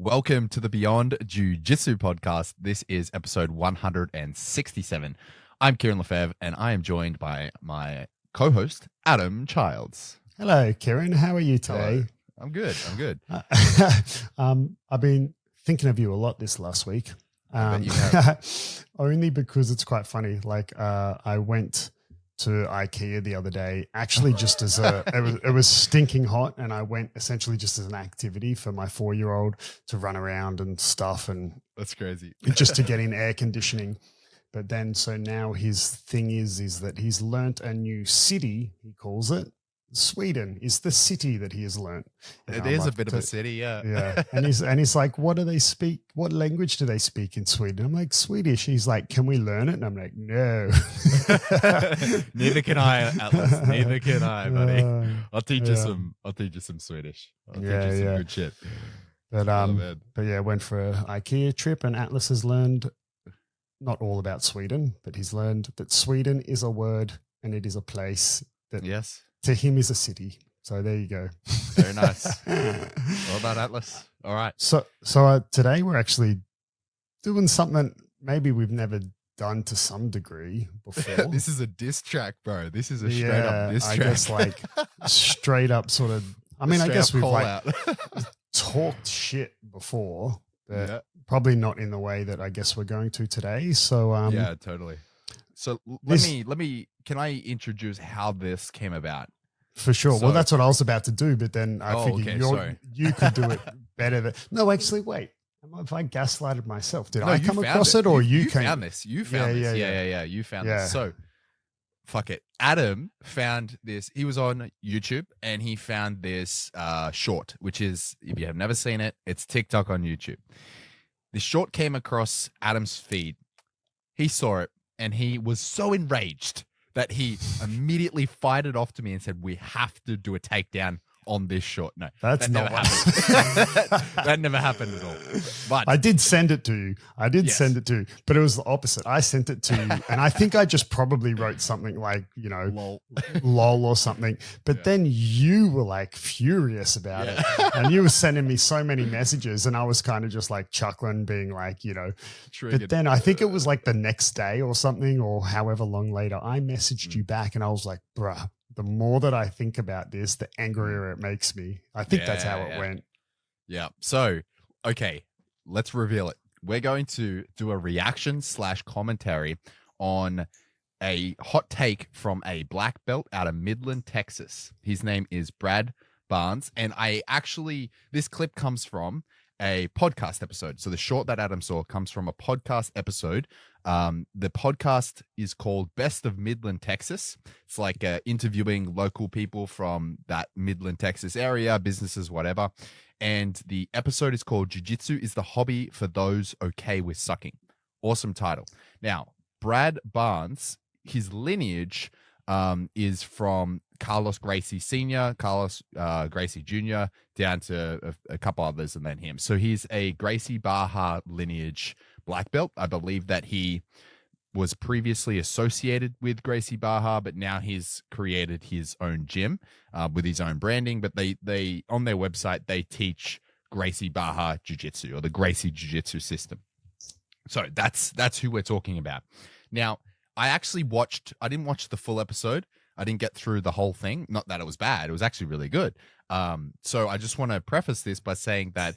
Welcome to the Beyond Jiu Jitsu Podcast. This is episode 167. I'm Kieren Lefebvre, and I am joined by my co-host, Adam Childs. Hello, Kieren. How are you today? Hello. I'm good. I've been thinking of you a lot this last week. Bet you have. Only because it's quite funny. I went to IKEA the other day, actually just as it was stinking hot, and I went essentially just as an activity for my 4-year-old to run around and stuff, and that's crazy. just to get in air conditioning. But then, so now his thing is that he's learnt a new city, he calls it. Sweden is the city that he has learnt. It is a bit of a city, yeah. Yeah. And he's like, what do they speak? What language do they speak in Sweden? I'm like, Swedish. He's like, can we learn it? And I'm like, no. Neither can I, Atlas. Neither can I, buddy. I'll teach you some Swedish. I'll teach you some good shit. But yeah, went for an IKEA trip, and Atlas has learned not all about Sweden, but he's learned that Sweden is a word and it is a place that to him is a city. So there you go. Very nice. Well done, Atlas. All right. So today we're actually doing something maybe we've never done to some degree before. This is a diss track, bro. This is a straight up diss track. I guess like straight up sort of, I mean, I guess we've like talked shit before, but probably not in the way that I guess we're going to today. So yeah, totally. So let me can I introduce how this came about? For sure. Well, that's what I was about to do, but then I figured you could do it better. No, actually, wait. Have I gaslighted myself? Did I come across it, or you came? Found this. You found this. Yeah. You found this. So, fuck it. Adam found this. He was on YouTube, and he found this short, which is, if you have never seen it, it's TikTok on YouTube. This short came across Adam's feed. He saw it, and he was so enraged that he immediately fired it off to me and said, we have to do a takedown on this short. No, that never happened. That never happened at all. But I did send it to you. Send it to you, but it was the opposite. I sent it to you, and I think I just probably wrote something like, lol or something. But then you were like furious about it, and you were sending me so many messages, and I was kind of just like chuckling, being like, Triggered. But then I think it was like the next day or something, or however long later, I messaged you back, and I was like, bruh. The more that I think about this, the angrier it makes me. I think that's how it went. Yeah. So, okay, let's reveal it. We're going to do a reaction / commentary on a hot take from a black belt out of Midland, Texas. His name is Brad Barnes. And this clip comes from a podcast episode. So the short that Adam saw comes from a podcast episode. The podcast is called Best of Midland, Texas. It's like interviewing local people from that Midland, Texas area, businesses, whatever. And the episode is called Jiu-Jitsu is the Hobby for Those Okay with Sucking. Awesome title. Now, Brad Barnes, his lineage is from Carlos Gracie Sr., Carlos Gracie Jr., down to a couple others, and then him. So he's a Gracie Barra lineage black belt. I believe that he was previously associated with Gracie Barra, but now he's created his own gym with his own branding. But they on their website, they teach Gracie Barra Jiu-Jitsu, or the Gracie Jiu-Jitsu system. So that's who we're talking about. Now, I didn't watch the full episode. I didn't get through the whole thing. Not that it was bad. It was actually really good. So I just want to preface this by saying that,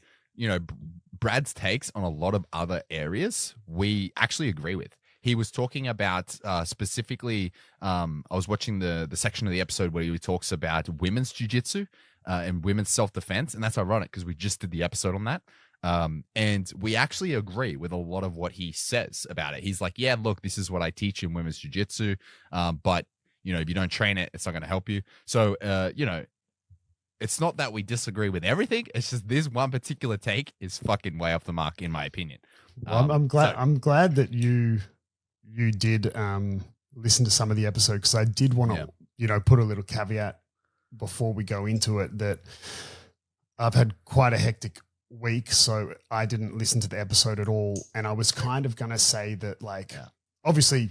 Brad's takes on a lot of other areas we actually agree with. He was talking about specifically, I was watching the section of the episode where he talks about women's jiu-jitsu and women's self-defense. And that's ironic because we just did the episode on that. And we actually agree with a lot of what he says about it. He's like, yeah, look, this is what I teach in women's jiu-jitsu. But, if you don't train it, it's not going to help you. So, it's not that we disagree with everything. It's just this one particular take is fucking way off the mark, in my opinion. Well, I'm glad that you did listen to some of the episode, because I did want to, put a little caveat before we go into it that I've had quite a hectic week, so I didn't listen to the episode at all. And I was kind of going to say that, obviously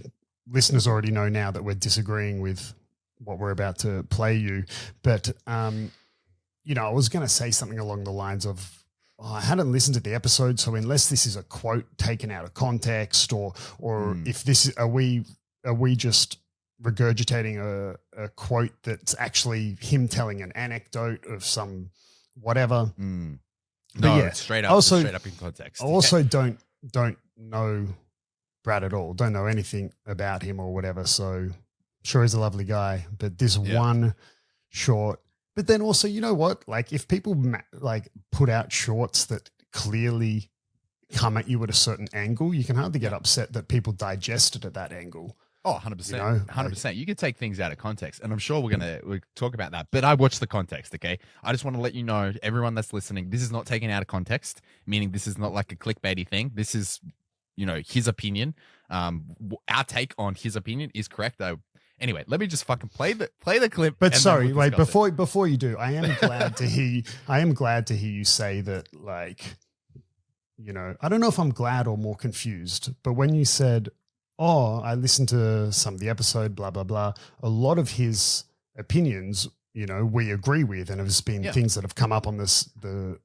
listeners already know now that we're disagreeing with what we're about to play you. But, I was going to say something along the lines of I hadn't listened to the episode, so unless this is a quote taken out of context, or if this is, are we just regurgitating a quote that's actually him telling an anecdote of some whatever? No, yeah, straight up in context. I also don't know Brad at all. Don't know anything about him or whatever. So sure, he's a lovely guy, but this one short. But then also, you know what? Like, if people like put out shorts that clearly come at you at a certain angle, you can hardly get upset that people digest it at that angle. Oh, 100%. You know, 100%. You can take things out of context, and I'm sure we'll talk about that. But I watched the context, okay? I just want to let you know, everyone that's listening, this is not taken out of context, meaning this is not like a clickbaity thing. This is, his opinion. Our take on his opinion is correct, though. Anyway, let me just fucking play the clip. But sorry, wait, before you do, I am glad to hear you say that, like, I don't know if I'm glad or more confused, but when you said, oh, I listened to some of the episode, blah, blah, blah, a lot of his opinions, we agree with, and there's been things that have come up on the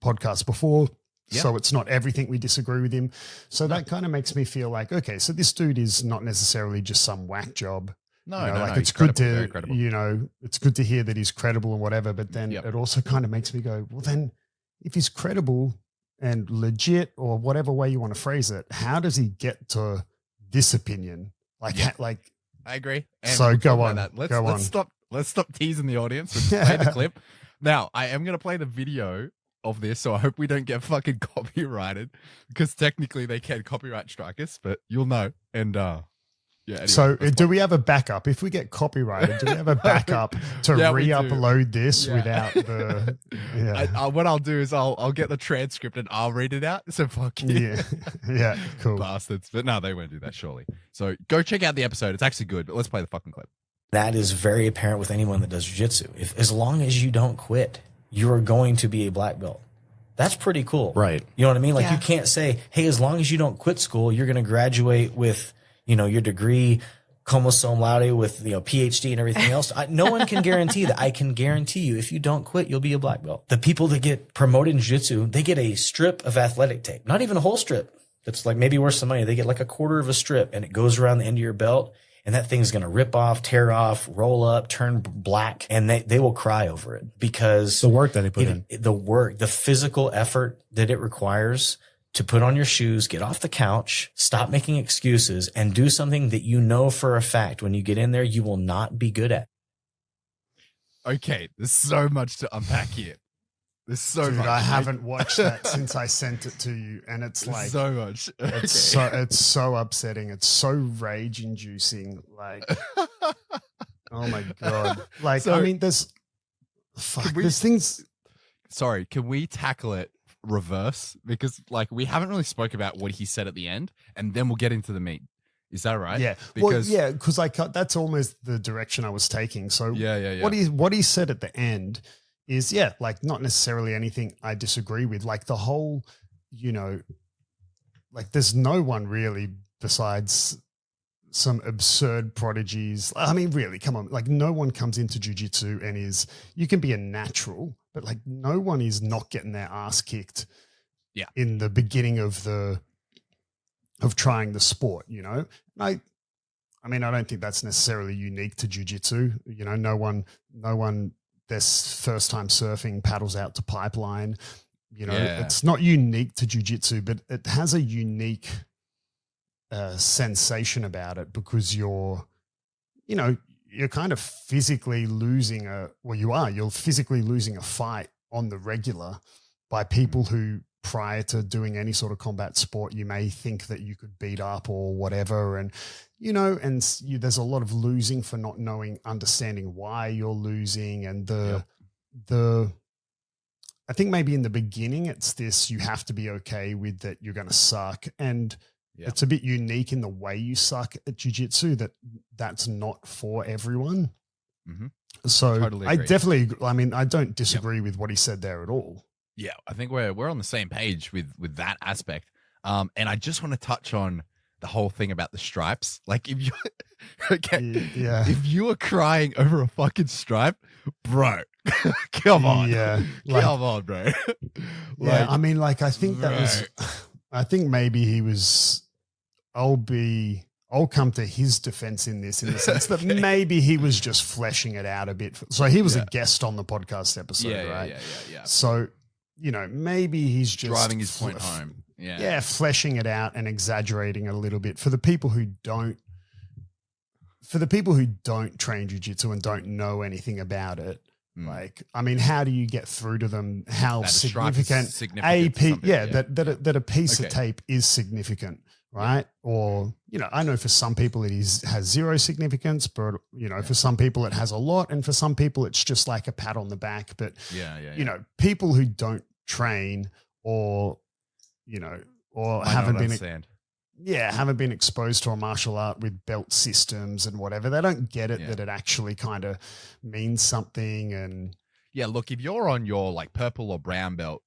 podcast before. Yeah. So it's not everything we disagree with him. So that kind of makes me feel like, okay, so this dude is not necessarily just some whack job. No, it's good to, it's good to hear that he's credible and whatever, but then it also kind of makes me go, well, then if he's credible and legit, or whatever way you want to phrase it, how does he get to this opinion? Like, I agree. And so go on. Let's stop teasing the audience and play the clip. Now, I am going to play the video of this, so I hope we don't get fucking copyrighted, because technically they can copyright strike us, but you'll know. And anyway, so do we have a backup if we get copyrighted? Do we have a backup to re-upload this without the? Yeah. What I'll do is I'll get the transcript and I'll read it out. So fuck you. Yeah, cool bastards. But no, they won't do that surely. So go check out the episode. It's actually good. But let's play the fucking clip. That is very apparent with anyone that does jiu-jitsu. As long as you don't quit, you are going to be a black belt. That's pretty cool. Right. You know what I mean? Like, you can't say, hey, as long as you don't quit school, you're going to graduate with, your degree, cum laude, with, PhD and everything else. No one can guarantee that. I can guarantee you, if you don't quit, you'll be a black belt. The people that get promoted in jiu-jitsu, they get a strip of athletic tape, not even a whole strip. That's like maybe worth some money. They get like a quarter of a strip, and it goes around the end of your belt. And that thing's going to rip off, tear off, roll up, turn black, and they will cry over it, because the work that they put in, the physical effort that it requires to put on your shoes, get off the couch, stop making excuses, and do something that you know for a fact when you get in there you will not be good at. Okay, there's so much to unpack here. There's so much. I haven't watched that since I sent it to you, and it's like so much. Okay. It's so upsetting. It's so rage inducing. Like, oh my god! Like, so, I mean, there's things. Sorry, can we tackle it reverse? Because like, we haven't really spoke about what he said at the end, and then we'll get into the meat. Is that right? Yeah. Because because that's almost the direction I was taking. So yeah. What he said at the end is, like, not necessarily anything I disagree with. Like, the whole, like, there's no one really besides some absurd prodigies. I mean, really, come on. Like, no one comes into jiu-jitsu and you can be a natural, but like, no one is not getting their ass kicked in the beginning of trying the sport, And I mean, I don't think that's necessarily unique to jiu-jitsu. No one, this first time surfing paddles out to pipeline. It's not unique to jiu-jitsu, but it has a unique sensation about it, because you're kind of physically losing you're physically losing a fight on the regular by people who, prior to doing any sort of combat sport, you may think that you could beat up or whatever. And, there's a lot of losing for not understanding why you're losing. And I think maybe in the beginning it's this, you have to be okay with that you're going to suck. And it's a bit unique in the way you suck at jiu-jitsu, that's not for everyone. Mm-hmm. So totally I don't disagree with what he said there at all. Yeah, I think we're on the same page with that aspect. And I just want to touch on the whole thing about the stripes. Like, if you are crying over a fucking stripe, bro, Come on. Yeah. Come on, bro. Yeah. I mean, like, I think I think maybe he was, I'll come to his defense in this, in the sense that maybe he was just fleshing it out a bit. So he was a guest on the podcast episode, right? Yeah. So, maybe he's just driving his point home. Yeah, fleshing it out and exaggerating a little bit for the people who don't train jiu-jitsu and don't know anything about it. Like, I mean, how do you get through to them how significant that a piece of tape is significant, right? Or, I know for some people it has zero significance, but, for some people it has a lot. And for some people it's just like a pat on the back. But, people who don't train or haven't been exposed to a martial art with belt systems and whatever, they don't get it that it actually kind of means something. And look, if you're on your like purple or brown belt,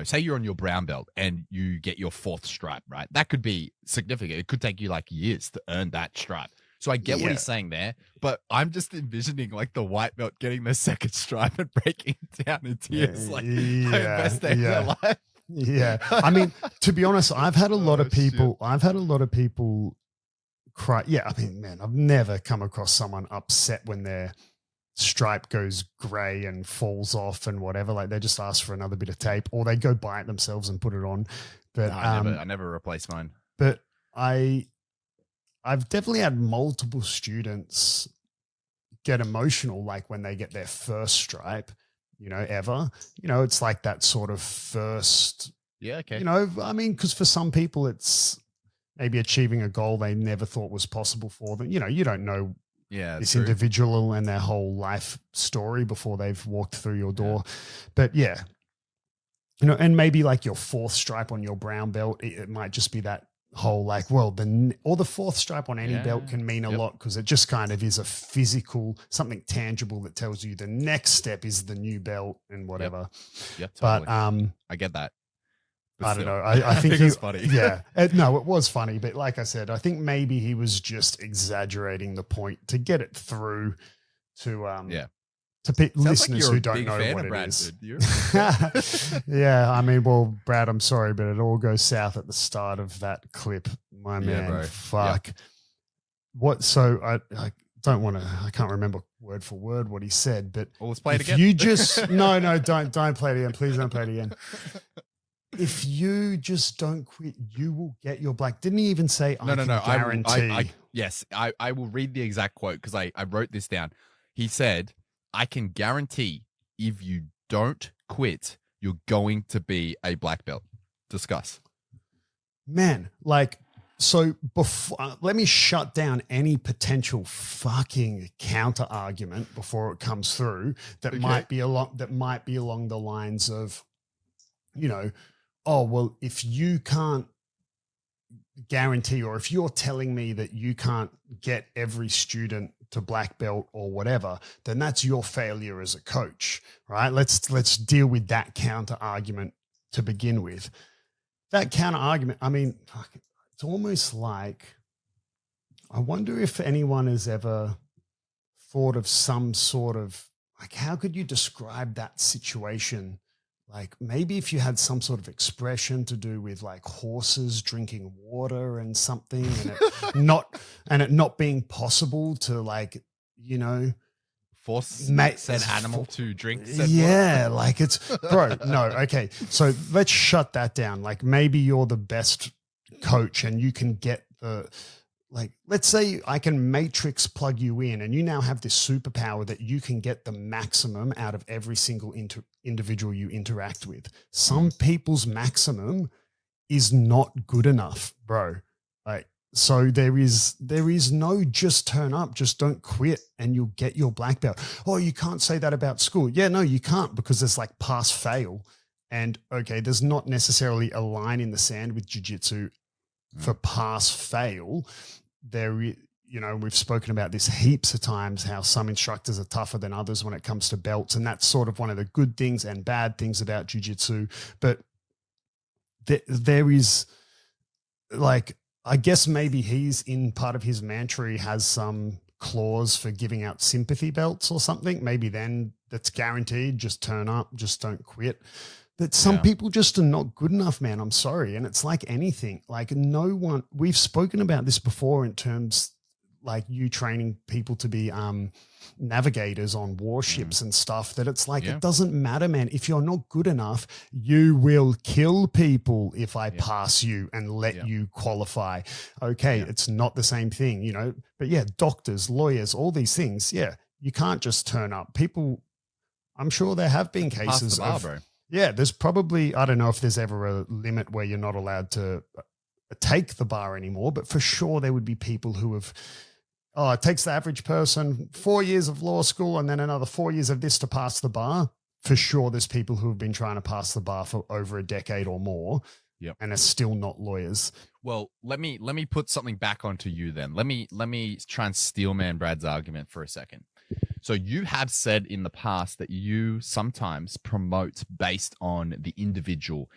say you're on your brown belt and you get your 4th stripe, right? That could be significant. It could take you like years to earn that stripe. So I get what he's saying there, but I'm just envisioning like the white belt getting their 2nd stripe and breaking down in tears, like the best day of their life. Yeah. I mean, to be honest, I've had a lot of people cry. Yeah. I mean, man, I've never come across someone upset when their stripe goes gray and falls off and whatever. Like, they just ask for another bit of tape, or they go buy it themselves and put it on. But no, I never replace mine. But I've definitely had multiple students get emotional, like when they get their 1st stripe, ever. It's like that sort of first. Yeah, okay. I mean, because for some people it's maybe achieving a goal they never thought was possible for them. You don't know this individual and their whole life story before they've walked through your door. But and maybe like your 4th stripe on your brown belt, it might just be that whole like, well, the 4th stripe on any belt can mean a lot, because it just kind of is a physical, something tangible that tells you the next step is the new belt and whatever. Yep, totally. But I get that. But I don't know. I think it was funny. Yeah. No, it was funny. But like I said, I think maybe he was just exaggerating the point to get it through to listeners who don't know what it is. Yeah, I mean, well, Brad, I'm sorry, but it all goes south at the start of that clip, my man. Bro. Fuck. Yep. What? So I don't want to. I can't remember word for word what he said, but let's play it again. You just no, don't play it again. Please don't play it again. If you just don't quit, you will get your black. Didn't he even say? No. Guarantee. Yes, I will read the exact quote because I wrote this down. He said, I can guarantee if you don't quit, you're going to be a black belt. Discuss. Man, like, so before, let me shut down any potential fucking counter argument before it comes through that might be along the lines of, oh, well, if you can't guarantee, or if you're telling me that you can't get every student to black belt or whatever, then that's your failure as a coach, right? Let's deal with that counter argument to begin with. That counter argument, I mean, it's almost like, I wonder if anyone has ever thought of some sort of, like, how could you describe that situation? Like, maybe if you had some sort of expression to do with like horses drinking water and something, and it not being possible to, like, force said animal to drink said water. Like, it's bro. No, okay. So let's shut that down. Like, maybe you're the best coach and you can get the, like, let's say I can matrix plug you in and you now have this superpower that you can get the maximum out of every single individual you interact with. Some people's maximum is not good enough, bro. Like, so there is no just turn up, just don't quit and you'll get your black belt. Oh, you can't say that about school. Yeah, no, you can't, because there's like pass fail. And okay, there's not necessarily a line in the sand with jiu-jitsu for pass fail. We've spoken about this heaps of times, how some instructors are tougher than others when it comes to belts. And that's sort of one of the good things and bad things about jiu-jitsu. But there is, like, I guess maybe he's in part of his mantra, he has some clause for giving out sympathy belts or something, maybe then that's guaranteed. Just turn up, just don't quit. But some people just are not good enough, man. I'm sorry. And it's like anything, like no one, we've spoken about this before in terms like you training people to be navigators on warships and stuff, that it's like, it doesn't matter, man. If you're not good enough, you will kill people if I pass you and let you qualify. Okay. It's not the same thing, you know, but doctors, lawyers, all these things. Yeah. You can't just turn up. People, I'm sure there have been cases bar, bro. Yeah, there's probably, I don't know if there's ever a limit where you're not allowed to take the bar anymore, but for sure there would be people who have, it takes the average person 4 years of law school and then another 4 years of this to pass the bar. For sure there's people who have been trying to pass the bar for over a decade or more and are still not lawyers. Well, let me put something back onto you then. Let me try and steel man Brad's argument for a second. So you have said in the past that you sometimes promote based on the individual.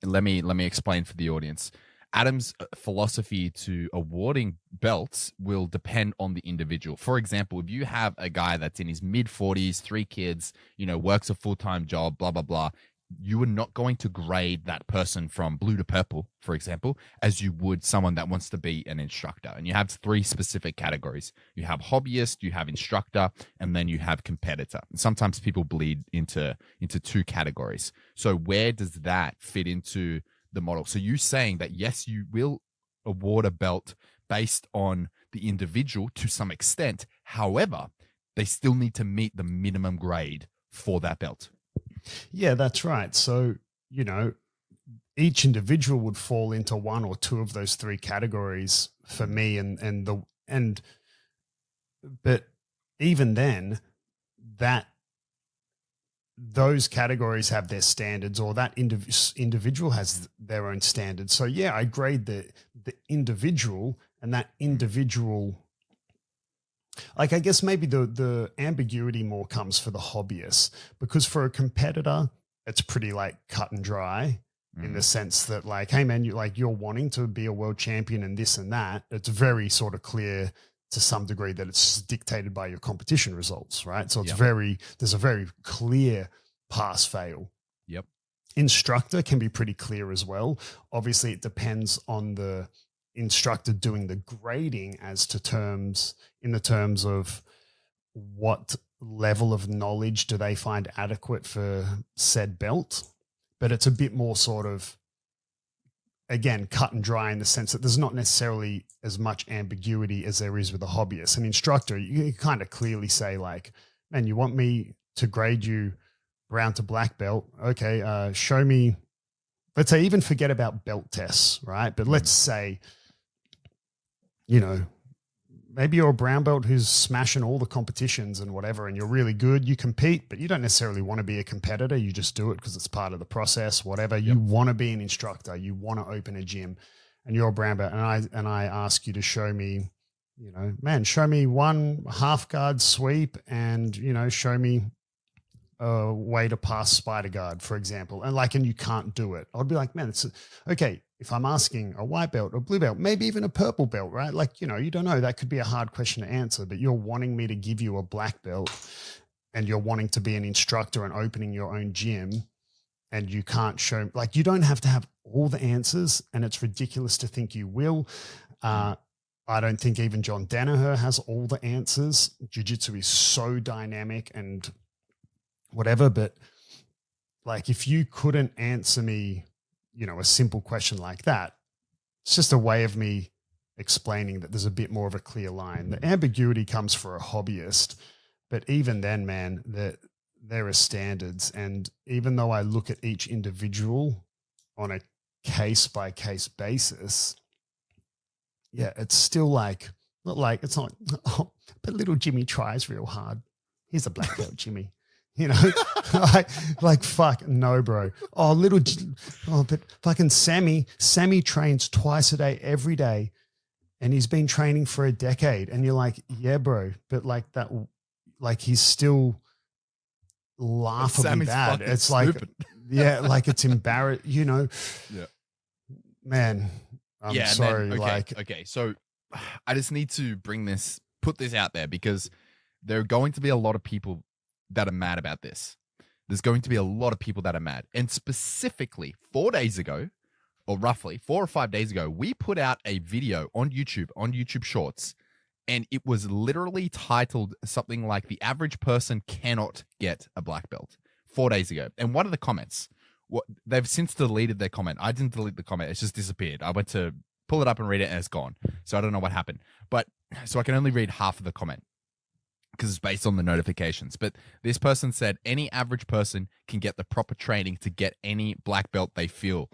Let me explain for the audience. Adam's philosophy to awarding belts will depend on the individual. For example, if you have a guy that's in his mid-40s, 3 kids, you know, works a full-time job, blah, blah, blah, you are not going to grade that person from blue to purple, for example, as you would someone that wants to be an instructor. And you have 3 specific categories. You have hobbyist, you have instructor, and then you have competitor. And sometimes people bleed into 2 categories. So where does that fit into the model? So you saying that, yes, you will award a belt based on the individual to some extent. However, they still need to meet the minimum grade for that belt. Yeah, that's right. So, you know, each individual would fall into 1 or 2 of those 3 categories for me. But even then, those categories have their standards, or that individual has their own standards. So yeah, I grade the individual, and that individual, like, I guess maybe the ambiguity more comes for the hobbyist, because for a competitor, it's pretty like cut and dry in the sense that, like, hey man, you're wanting to be a world champion and this and that. It's very sort of clear to some degree that it's dictated by your competition results, right? So it's there's a very clear pass fail. Yep. Instructor can be pretty clear as well. Obviously it depends on the instructor doing the grading as to terms of what level of knowledge do they find adequate for said belt. But it's a bit more sort of, again, cut and dry in the sense that there's not necessarily as much ambiguity as there is with a hobbyist. An instructor, you kind of clearly say, like, man, you want me to grade you brown to black belt? Okay, show me, let's say, even forget about belt tests, right? But let's say, you know, maybe you're a brown belt who's smashing all the competitions and whatever, and you're really good. You compete, but you don't necessarily want to be a competitor. You just do it because it's part of the process, whatever. Yep. You want to be an instructor. You want to open a gym, and you're a brown belt. And I ask you to show me, you know, man, show me 1 half guard sweep, and, you know, show me a way to pass spider guard, for example. And you can't do it. I'd be like, man, it's okay. If I'm asking a white belt or blue belt, maybe even a purple belt, right? Like, you know, you don't know. That could be a hard question to answer, but you're wanting me to give you a black belt, and you're wanting to be an instructor and opening your own gym, and you can't show, like, you don't have to have all the answers, and it's ridiculous to think you will. I don't think even John Danaher has all the answers. Jiu-jitsu is so dynamic and whatever, but like, if you couldn't answer me, you know, a simple question like that, it's just a way of me explaining that there's a bit more of a clear line. The ambiguity comes for a hobbyist, but even then, man, there are standards. And even though I look at each individual on a case-by-case basis, yeah, it's still like, not like, it's not, oh, but little Jimmy tries real hard. Here's a black belt, Jimmy. You know, like fuck no, bro. But fucking Sammy trains twice a day, every day, and he's been training for a decade. And you're like, yeah, bro, but like that, like he's still laughably bad. It's like, stupid. Yeah, like it's embarrassing, you know. Yeah, man. I'm sorry. Okay, so I just need to bring this put this out there because there are going to be a lot of people that are mad about this. There's going to be a lot of people that are mad. And specifically 4 days ago, or roughly 4 or 5 days ago, we put out a video on YouTube Shorts, and it was literally titled something like "The Average Person Cannot Get a Black Belt" 4 days ago. And one of the comments, they've since deleted their comment. I didn't delete the comment. It's just disappeared. I went to pull it up and read it, and it's gone. So I don't know what happened. But so I can only read half of the comment because it's based on the notifications. But this person said, any average person can get the proper training to get any black belt they feel.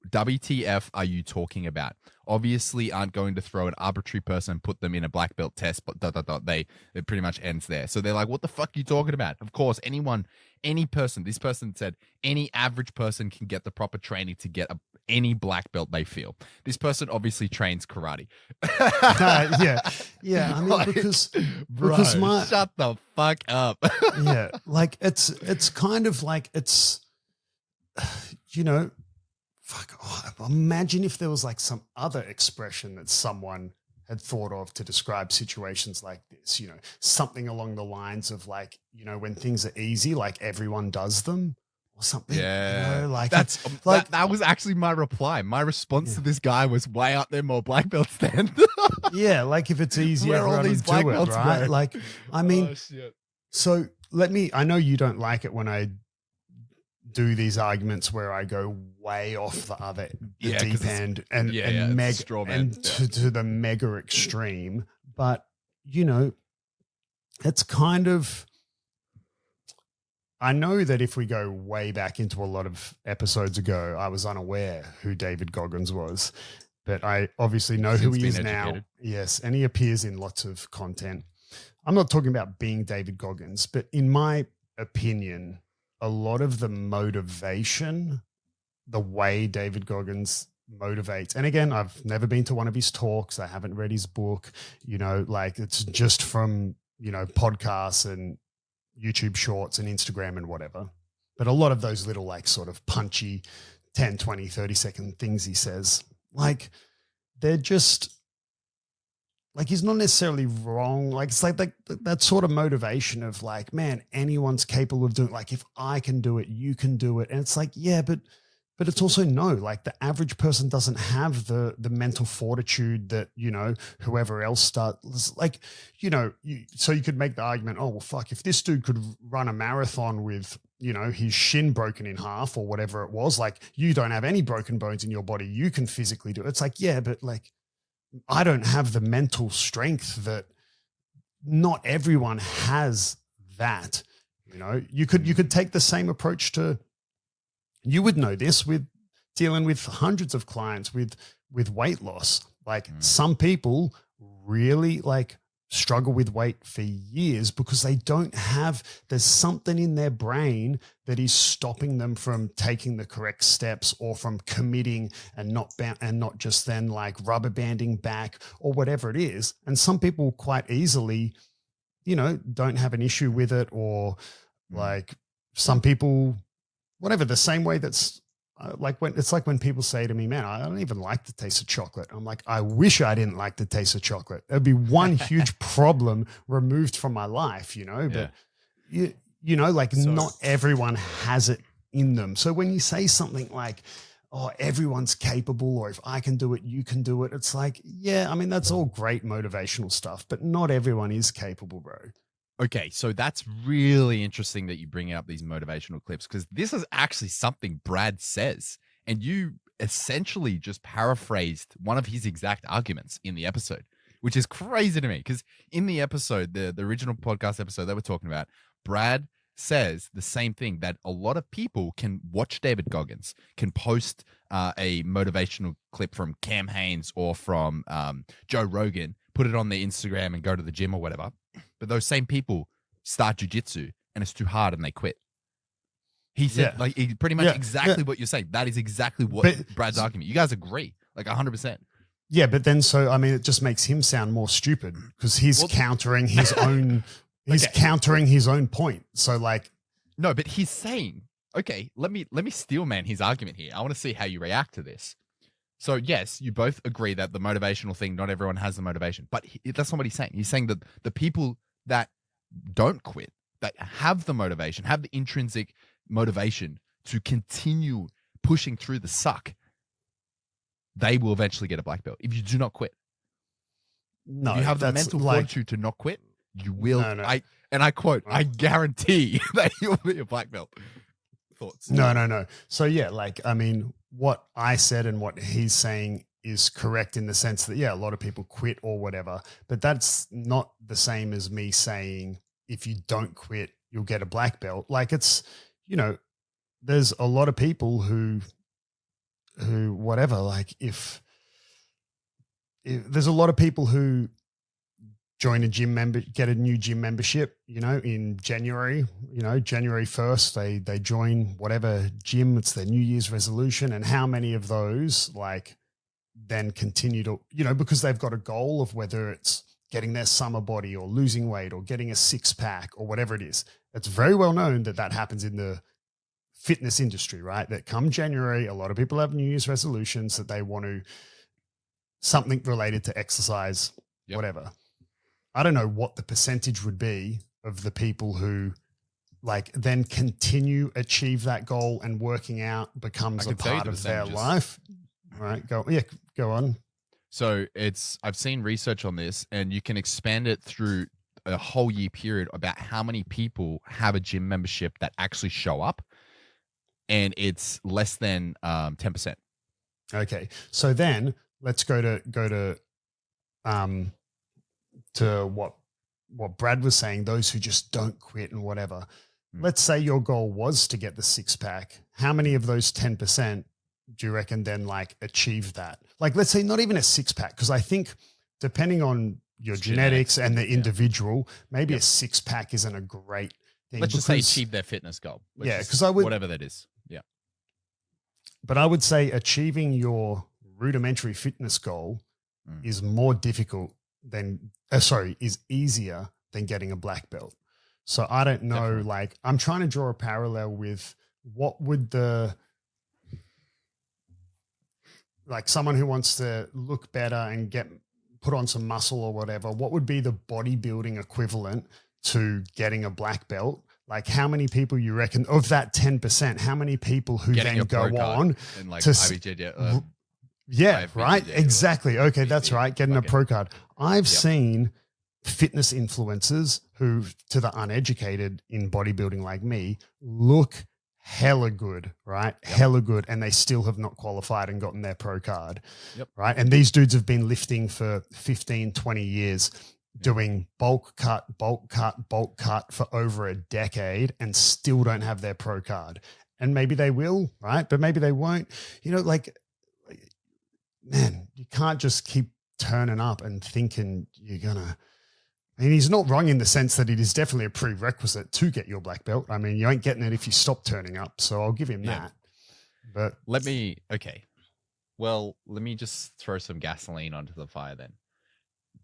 WTF are you talking about? Obviously aren't going to throw an arbitrary person and put them in a black belt test, but it pretty much ends there. So they're like, what the fuck are you talking about? Of course, any person, this person said, any average person can get the proper training to get any black belt they feel. This person obviously trains karate. Yeah. I mean, Like, because Bro, shut the fuck up. yeah, like it's kind of like it's, you know, imagine if there was like some other expression that someone had thought of to describe situations like this, you know, something along the lines of like, you know, when things are easy, like everyone does them or something. Yeah. You know, like that's like that was actually my reply. My response to this guy was, why aren't there more black belts then? yeah, like if it's easy, Where are all everyone these would black do it, belts, right? bro? Like, I mean, Oh, shit. so I know you don't like it when I do these arguments where I go way off the deep end and mega and to the mega extreme. But, you know, it's kind of, I know that if we go way back into a lot of episodes ago, I was unaware who David Goggins was, but I obviously know who he is now. Yes. And he appears in lots of content. I'm not talking about being David Goggins, but in my opinion, a lot of the motivation, the way David Goggins motivates, and again, I've never been to one of his talks. I haven't read his book, you know, like it's just from, you know, podcasts and YouTube Shorts and Instagram and whatever. But a lot of those little like sort of punchy 10, 20, 30-second things he says, like they're just, like he's not necessarily wrong. Like it's like that sort of motivation of like, man, anyone's capable of doing. Like if I can do it, you can do it. And it's like, yeah, but it's also no. Like the average person doesn't have the mental fortitude that, you know, whoever else starts. Like, you know, so you could make the argument, oh well, fuck, if this dude could run a marathon with, you know, his shin broken in half or whatever it was, like you don't have any broken bones in your body, you can physically do it. It's like, yeah, but like, I don't have the mental strength that not everyone has that, you know, you could take the same approach to, you would know this with dealing with hundreds of clients with weight loss. Like some people really like struggle with weight for years because they don't have, there's something in their brain that is stopping them from taking the correct steps or from committing and not just then like rubber banding back or whatever it is. And some people quite easily, you know, don't have an issue with it, or like some people, whatever, the same way that's like when people say to me, man, I don't even like the taste of chocolate. I'm like, I wish I didn't like the taste of chocolate. It'd be one huge problem removed from my life, you know, but you know, like not everyone has it in them. So when you say something like, oh, everyone's capable, or if I can do it, you can do it. It's like, yeah, I mean, that's all great motivational stuff, but not everyone is capable, bro. Okay, so that's really interesting that you bring up these motivational clips, because this is actually something Brad says, and you essentially just paraphrased one of his exact arguments in the episode, which is crazy to me, because in the episode, the original podcast episode that we're talking about, Brad says the same thing, that a lot of people can watch David Goggins, can post a motivational clip from Cam Hanes or from Joe Rogan, put it on their Instagram and go to the gym or whatever. But those same people start jiu-jitsu and it's too hard and they quit. He said like pretty much exactly what you're saying. That is exactly what Brad's argument. You guys agree, like 100%. Yeah, but then so I mean, it just makes him sound more stupid because he's countering his own. He's countering his own point. So like, no, but he's saying, okay, let me steel man his argument here. I want to see how you react to this. So yes, you both agree that the motivational thing, not everyone has the motivation, but that's not what he's saying. He's saying that the people that don't quit, that have the motivation, have the intrinsic motivation to continue pushing through the suck, they will eventually get a black belt. If you do not quit, No, if you have the that's mental like, fortitude to not quit, you will. No. I quote, I guarantee that you'll be a black belt. Thoughts? No. So yeah, like, I mean, what I said and what he's saying is correct in the sense that, yeah, a lot of people quit or whatever, but that's not the same as me saying, if you don't quit, you'll get a black belt. Like, it's, you know, there's a lot of people who whatever, like if there's a lot of people who join a get a new gym membership, you know, in January, you know, January 1st, they join whatever gym, it's their New Year's resolution. And how many of those like then continue to, you know, because they've got a goal of whether it's getting their summer body or losing weight or getting a 6-pack or whatever it is. It's very well known that that happens in the fitness industry, right? That come January, a lot of people have New Year's resolutions that they want to, something related to exercise, whatever. I don't know what the percentage would be of the people who like then continue achieve that goal and working out becomes a part of their life. Right. Go on. So I've seen research on this, and you can expand it through a whole year period about how many people have a gym membership that actually show up, and it's less than 10%. Okay. So then let's go to what Brad was saying, those who just don't quit and whatever. Let's say your goal was to get the 6-pack. How many of those 10% do you reckon then like achieve that? Like, let's say not even a 6-pack, because I think depending on your genetics and the individual, maybe a 6-pack isn't a great thing. Let's just say achieve their fitness goal. Because I would, whatever that is. Yeah. But I would say achieving your rudimentary fitness goal is more difficult than, is easier than getting a black belt. So I don't know, definitely. Like I'm trying to draw a parallel with what would like someone who wants to look better and put on some muscle or whatever, what would be the bodybuilding equivalent to getting a black belt? Like how many people you reckon of that 10%, how many people who getting then go on and like to IBJ, yeah, right. Exactly. Okay. That's right. Getting a pro card. I've seen fitness influencers who, to the uneducated in bodybuilding like me, look hella good, right? Hella good. And they still have not qualified and gotten their pro card. Right. And these dudes have been lifting for 15, 20 years, doing bulk cut for over a decade and still don't have their pro card. And maybe they will, right? But maybe they won't. You know, like, man, you can't just keep turning up and thinking you're going to, I mean, he's not wrong in the sense that it is definitely a prerequisite to get your black belt. I mean, you ain't getting it if you stop turning up. So I'll give him that. But let me just throw some gasoline onto the fire then.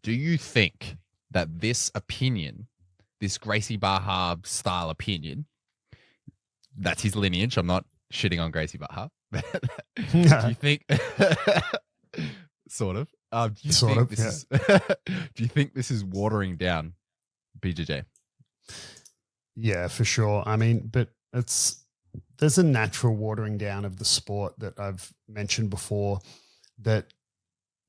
Do you think that this opinion, this Gracie Barra style opinion, that's his lineage? I'm not shitting on Gracie Barra. Do you think sort of do you think this is watering down BJJ? Yeah, for sure. I mean, but there's a natural watering down of the sport that I've mentioned before that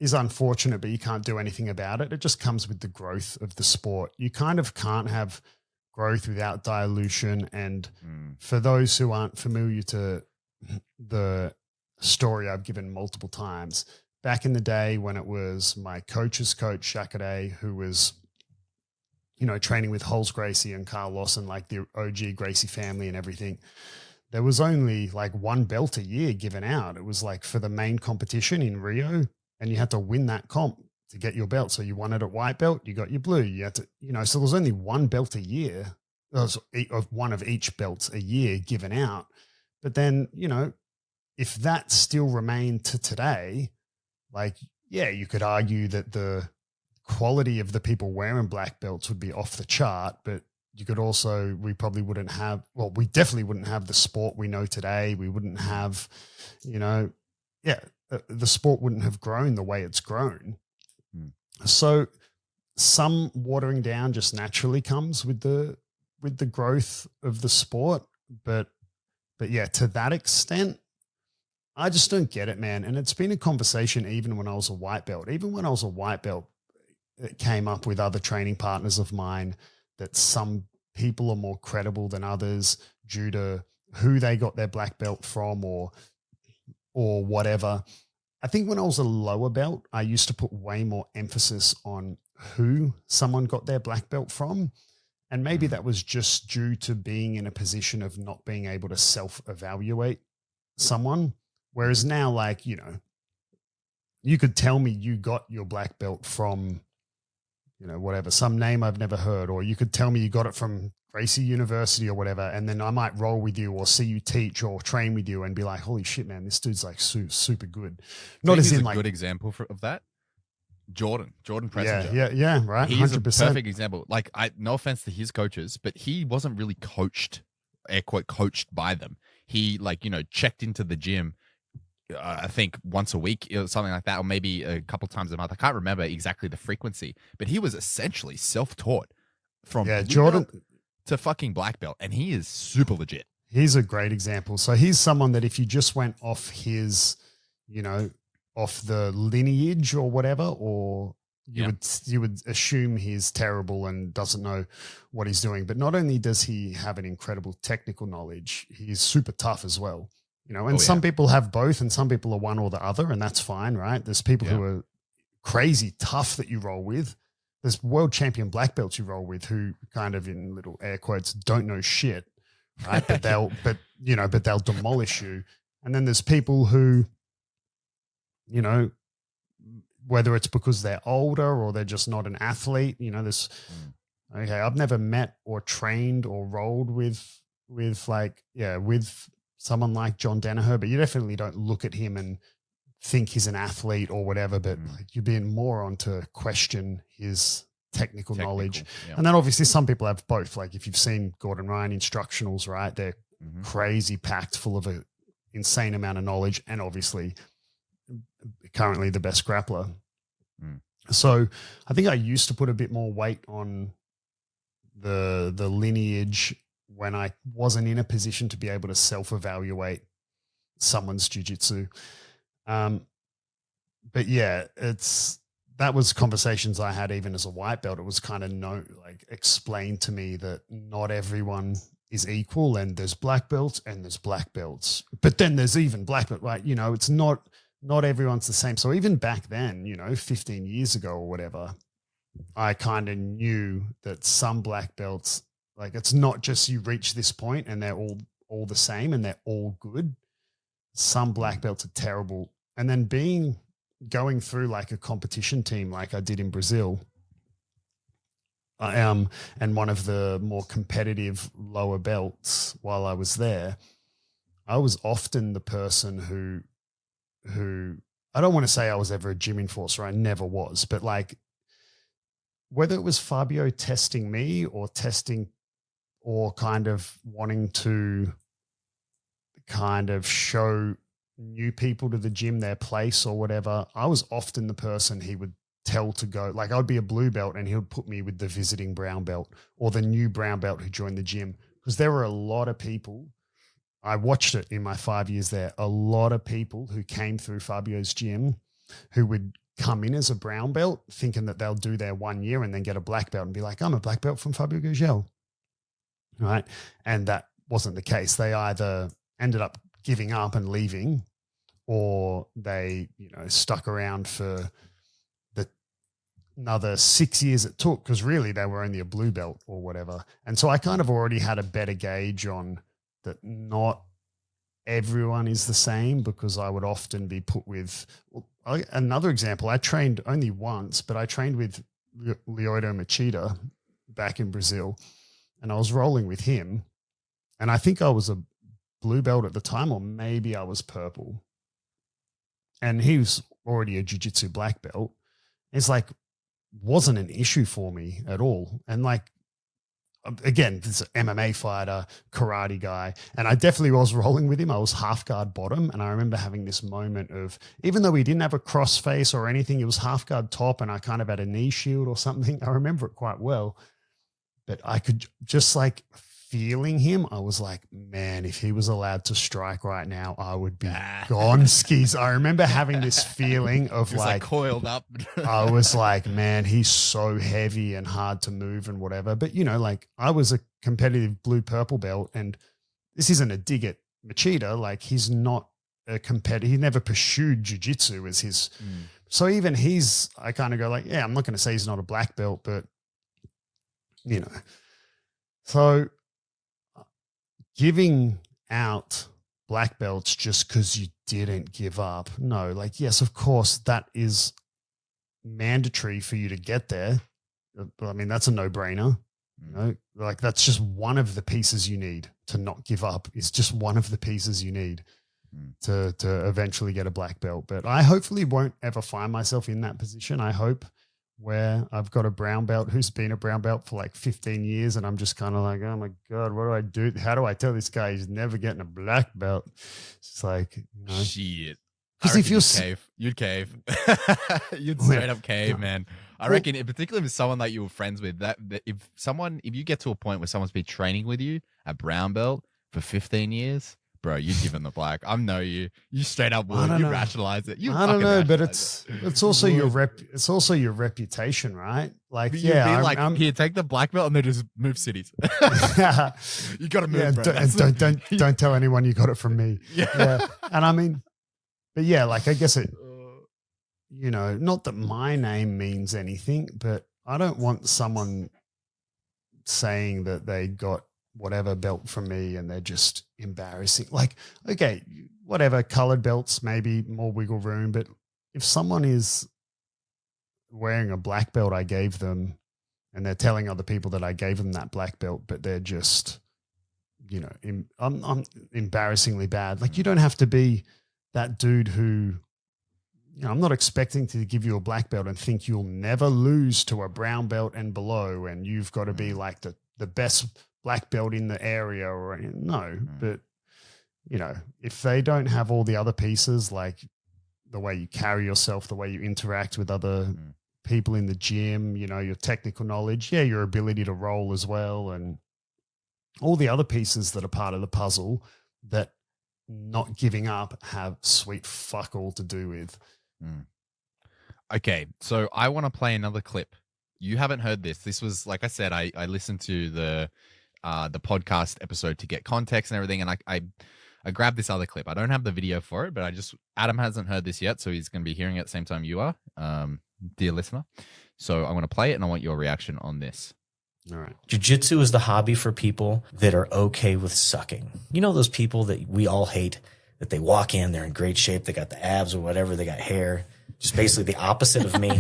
is unfortunate, but you can't do anything about it. It just comes with the growth of the sport. You kind of can't have growth without dilution. And for those who aren't familiar to the story I've given multiple times, back in the day when it was my coach's coach, Shakade, who was, you know, training with Holes Gracie and Carl Lawson, like the OG Gracie family and everything, there was only like one belt a year given out. It was like for the main competition in Rio, and you had to win that comp to get your belt. So you won it at white belt, you got your blue. You had to, you know, so there was only one belt a year, of one of each belts a year given out. But then, you know, if that still remained to today, like, yeah, you could argue that the quality of the people wearing black belts would be off the chart, but you could also, we definitely wouldn't have the sport we know today. We wouldn't have, you know, the sport wouldn't have grown the way it's grown. Mm. So some watering down just naturally comes with the growth of the sport, but yeah, to that extent, I just don't get it, man. And it's been a conversation even when I was a white belt. Even when I was a white belt, it came up with other training partners of mine that some people are more credible than others due to who they got their black belt from or whatever. I think when I was a lower belt, I used to put way more emphasis on who someone got their black belt from. And maybe that was just due to being in a position of not being able to self-evaluate someone. Whereas now, like, you know, you could tell me you got your black belt from, you know, whatever, some name I've never heard, or you could tell me you got it from Gracie University or whatever. And then I might roll with you or see you teach or train with you and be like, holy shit, man, this dude's like super good. Not as in like, good example of that. Jordan Pressinger. Yeah, right. He's 100%. a perfect example. Like, no offense to his coaches, but he wasn't really coached, air quote, coached by them. He, like, you know, checked into the gym, I think once a week or something like that, or maybe a couple times a month. I can't remember exactly the frequency, but he was essentially self-taught from Jordan to fucking black belt, and he is super legit. He's a great example. So he's someone that if you just went off his, you know, off the lineage or whatever, or you would assume he's terrible and doesn't know what he's doing. But not only does he have an incredible technical knowledge, he's super tough as well. You know, and some people have both and some people are one or the other, and that's fine, right? There's people who are crazy tough that you roll with. There's world champion black belts you roll with who kind of, in little air quotes, don't know shit, right? But they'll demolish you. And then there's people who, you know, whether it's because they're older or they're just not an athlete, you know, I've never met or trained or rolled with someone like John Danaher, but you definitely don't look at him and think he's an athlete or whatever, but like, you're being more on to question his technical knowledge. Yeah. And then obviously some people have both. Like if you've seen Gordon Ryan instructionals, right? They're crazy packed full of an insane amount of knowledge and obviously currently the best grappler. So I think I used to put a bit more weight on the lineage when I wasn't in a position to be able to self-evaluate someone's jiu-jitsu. But yeah, that was conversations I had even as a white belt. It was kind of explained to me that not everyone is equal and there's black belts and there's black belts, but then there's even black belt, right? You know, it's not everyone's the same. So even back then, you know, 15 years ago or whatever, I kind of knew that some black belts, like it's not just you reach this point and they're all the same and they're all good. Some black belts are terrible. And then going through like a competition team like I did in Brazil, and one of the more competitive lower belts while I was there, I was often the person who I don't want to say I was ever a gym enforcer. I never was, but like whether it was Fabio testing me or kind of wanting to kind of show new people to the gym their place or whatever, I was often the person he would tell to go. Like I'd be a blue belt and he would put me with the visiting brown belt or the new brown belt who joined the gym, because there were a lot of people. I watched it in my 5 years there. A lot of people who came through Fabio's gym who would come in as a brown belt thinking that they'll do their 1 year and then get a black belt and be like, I'm a black belt from Fabio Gurgel. Right. And that wasn't the case. They either ended up giving up and leaving, or they, you know, stuck around for another 6 years it took, because really they were only a blue belt or whatever. And so I kind of already had a better gauge on that not everyone is the same, because I would often be put with another example. I trained only once, but I trained with Lyoto Machida back in Brazil, and I was rolling with him, and I think I was a blue belt at the time, or maybe I was purple, and he was already a jiu-jitsu black belt. It's like, wasn't an issue for me at all. And like, again, this is an MMA fighter, karate guy. And I definitely was rolling with him. I was half guard bottom. And I remember having this moment of, even though he didn't have a cross face or anything, it was half guard top and I kind of had a knee shield or something. I remember it quite well. But I could just like feeling him, I was like, man, if he was allowed to strike right now, I would be gone skis. I remember having this feeling of like coiled up. I was like, man, he's so heavy and hard to move and whatever. But, you know, like I was a competitive blue purple belt, and this isn't a dig at Machida. Like he's not a competitor. He never pursued jiu-jitsu as his. So even I kind of go like, yeah, I'm not going to say he's not a black belt, but, you know, so giving out black belts just because you didn't give up. No, like, yes, of course, that is mandatory for you to get there. I mean, that's a no-brainer. You know, like that's just one of the pieces you need to not give up. Is just one of the pieces you need to eventually get a black belt. But I hopefully won't ever find myself in that position. I hope where I've got a brown belt who's been a brown belt for like 15 years and I'm just kind of like, oh my God, what do I do? How do I tell this guy he's never getting a black belt? It's like, you know. Shit. Because if you'd cave. You'd straight up cave, man. I reckon, particularly with someone that you were friends with, that if you get to a point where someone's been training with you at brown belt for 15 years, bro, you'd give him the black. I know you. You straight up would. You rationalize it. I don't know, but it's also your it's also your reputation, right? Like, but yeah, like, here, take the black belt and then just move cities. You got to move. Yeah, don't tell anyone you got it from me. Yeah, and I mean, but yeah, like I guess it. You know, not that my name means anything, but I don't want someone saying that they got whatever belt from me and they're just embarrassing. Like, okay, whatever, colored belts, maybe more wiggle room. But if someone is wearing a black belt I gave them and they're telling other people that I gave them that black belt, but they're just, you know, I'm embarrassingly bad. Like, you don't have to be that dude who, you know, I'm not expecting to give you a black belt and think you'll never lose to a brown belt and below, and you've got to be like the best black belt in the area or no. But, you know, if they don't have all the other pieces, like the way you carry yourself, the way you interact with other people in the gym, you know, your technical knowledge, yeah, your ability to roll as well, and all the other pieces that are part of the puzzle that not giving up have sweet fuck all to do with. Okay, so I want to play another clip. You haven't heard this. This was, like I said, I listened to the podcast episode to get context and everything, and I grabbed this other clip. I don't have the video for it, but Adam hasn't heard this yet, so he's going to be hearing it at the same time you are, dear listener. So I'm going to play it, and I want your reaction on this. All right. Jiu-jitsu is the hobby for people that are okay with sucking. You know those people that we all hate, that they walk in, they're in great shape, they got the abs or whatever, they got hair, just basically the opposite of me.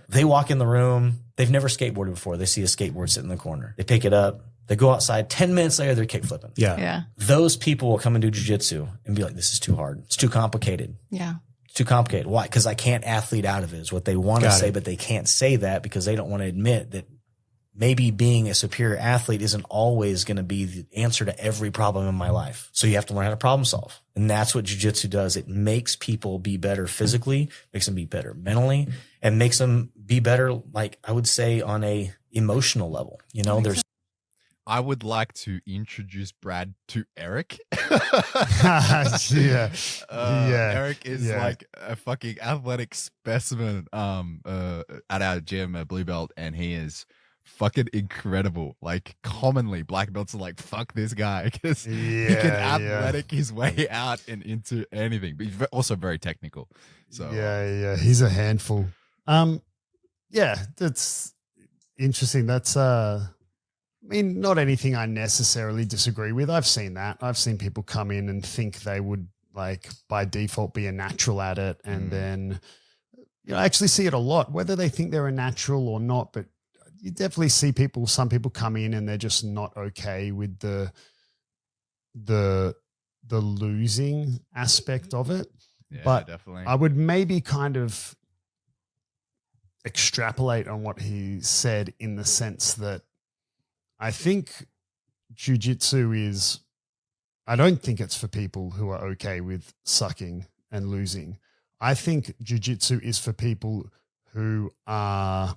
They walk in the room, they've never skateboarded before, they see a skateboard sitting in the corner. They pick it up, they go outside, 10 minutes later, they're kick flipping. Yeah. Those people will come and do jiu-jitsu and be like, this is too hard. It's too complicated. Yeah. It's too complicated. Why? Because I can't athlete out of it is what they want to say, but they can't say that because they don't want to admit that maybe being a superior athlete isn't always going to be the answer to every problem in my life. So you have to learn how to problem solve. And that's what jiu-jitsu does. It makes people be better physically, makes them be better mentally, and makes them be better, like I would say, on a emotional level. You know, I would like to introduce Brad to Eric. Yeah. Eric is like a fucking athletic specimen at our gym at Blue Belt, and he is fucking incredible. Like, commonly black belts are like, fuck this guy, because he can athletic his way out and into anything, but he's also very technical. So he's a handful. That's interesting. That's I mean, not anything I necessarily disagree with. I've seen that. I've seen people come in and think they would, like, by default be a natural at it, and then, you know, I actually see it a lot, whether they think they're a natural or not. But you definitely see some people come in and they're just not okay with the losing aspect of it. Yeah, but definitely. I would maybe kind of extrapolate on what he said in the sense that I think jiu-jitsu is, I don't think it's for people who are okay with sucking and losing. I think jiu-jitsu is for people who are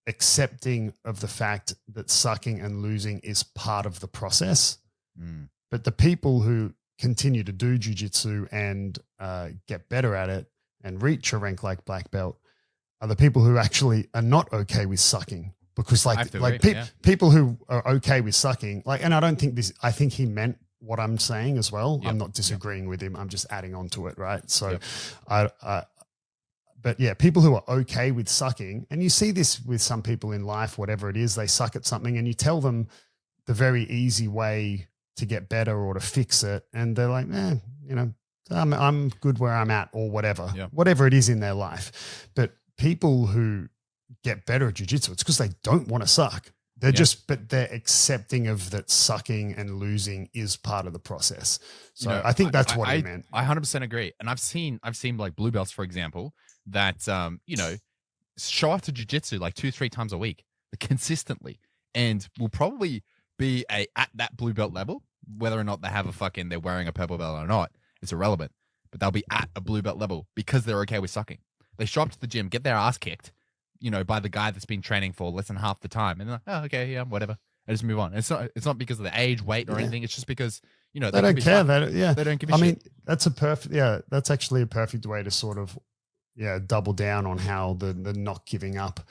accepting of the fact that sucking and losing is part of the process. But the people who continue to do jiu-jitsu and get better at it and reach a rank like black belt are the people who actually are not okay with sucking. Because people who are okay with sucking, like, and I don't think this, I think he meant what I'm saying as well. Yep. I'm not disagreeing with him. I'm just adding on to it. Right. So but yeah, people who are okay with sucking, and you see this with some people in life, whatever it is, they suck at something and you tell them the very easy way to get better or to fix it. And they're like, I'm good where I'm at or whatever, whatever it is in their life. But people who get better at jiu-jitsu, it's because they don't want to suck. They're but they're accepting of that sucking and losing is part of the process. So I think that's what he meant. I 100% agree. And I've seen like blue belts, for example, that, show up to jiu-jitsu like 2-3 times a week consistently and will probably be at that blue belt level, whether or not they have they're wearing a purple belt or not, it's irrelevant, but they'll be at a blue belt level because they're okay with sucking. They show up to the gym, get their ass kicked, by the guy that's been training for less than half the time. And they're like, oh, okay, yeah, whatever. I just move on. And it's not because of the age, weight, or anything. It's just because, they don't care. They don't give a shit. I mean, that's actually a perfect way to sort of, double down on how the not giving up